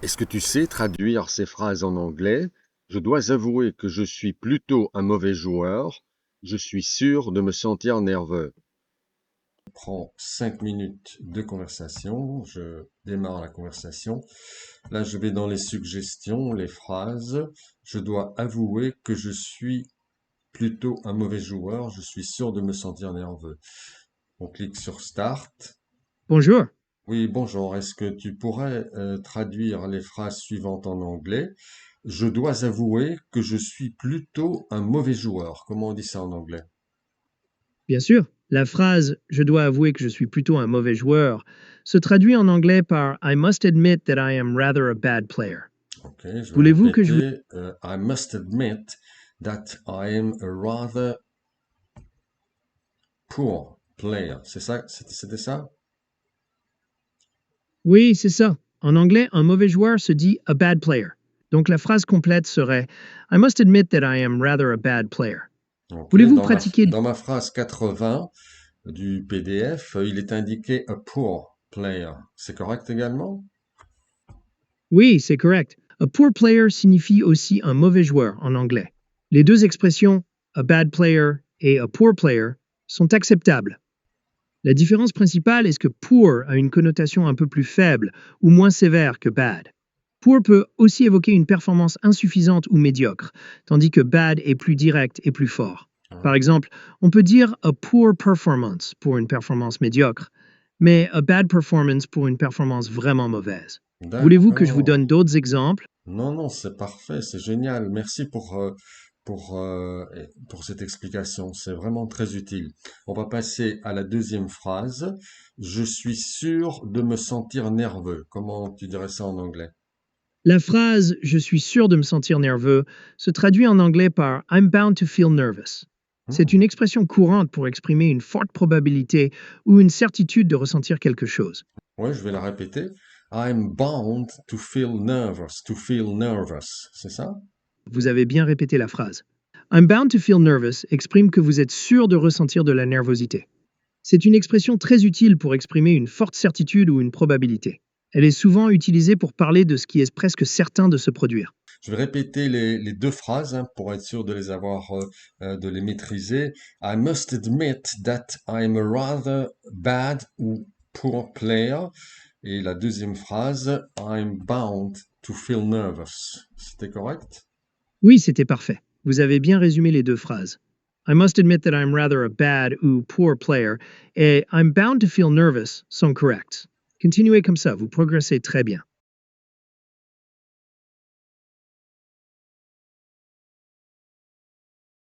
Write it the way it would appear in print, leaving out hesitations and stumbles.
Est-ce que tu sais traduire ces phrases en anglais? Je dois avouer que je suis plutôt un mauvais joueur. Je suis sûr de me sentir nerveux. Prends 5 minutes de conversation. Je démarre la conversation. Là, je vais dans les suggestions, les phrases. Je dois avouer que je suis plutôt un mauvais joueur. Je suis sûr de me sentir nerveux. On clique sur Start. Bonjour. Oui, bonjour. Est-ce que tu pourrais traduire les phrases suivantes en anglais? Je dois avouer que je suis plutôt un mauvais joueur. Comment on dit ça en anglais? Bien sûr, la phrase "Je dois avouer que je suis plutôt un mauvais joueur" se traduit en anglais par "I must admit that I am rather a bad player". Ok, je vais Voulez-vous que je vous... répéter. I must admit that I am a rather poor player. C'est ça? C'était ça? Oui, c'est ça. En anglais, un mauvais joueur se dit "a bad player". Donc la phrase complète serait "I must admit that I am rather a bad player". Ok, Voulez-vous pratiquer... dans ma phrase 80 du PDF, il est indiqué a poor player. C'est correct également? Oui, c'est correct. A poor player signifie aussi un mauvais joueur en anglais. Les deux expressions "a bad player" et "a poor player" sont acceptables. La différence principale est que poor a une connotation un peu plus faible ou moins sévère que bad. Poor peut aussi évoquer une performance insuffisante ou médiocre, tandis que bad est plus direct et plus fort. Par Ah, exemple, on peut dire a poor performance pour une performance médiocre, mais a bad performance pour une performance vraiment mauvaise. Voulez-vous que je vous d'accord. donne d'autres exemples? Non, non, c'est parfait, c'est génial. Merci pour cette explication. C'est vraiment très utile. On va passer à la deuxième phrase. Je suis sûr de me sentir nerveux. Comment tu dirais ça en anglais? La phrase "Je suis sûr de me sentir nerveux" se traduit en anglais par "I'm bound to feel nervous". C'est Hmm. une expression courante pour exprimer une forte probabilité ou une certitude de ressentir quelque chose. Ouais, je vais la répéter. I'm bound to feel nervous, to feel nervous. C'est ça? Vous avez bien répété la phrase. "I'm bound to feel nervous" exprime que vous êtes sûr de ressentir de la nervosité. C'est une expression très utile pour exprimer une forte certitude ou une probabilité. Elle est souvent utilisée pour parler de ce qui est presque certain de se produire. Je vais répéter les deux phrases hein, pour être sûr de les avoir, de les maîtriser. I must admit that I'm a rather bad ou poor player. Et la deuxième phrase, I'm bound to feel nervous. C'était correct? Oui, c'était parfait. Vous avez bien résumé les deux phrases. "I must admit that I'm rather a bad ou poor player" et "I'm bound to feel nervous" sont corrects. Continuez comme ça, vous progressez très bien.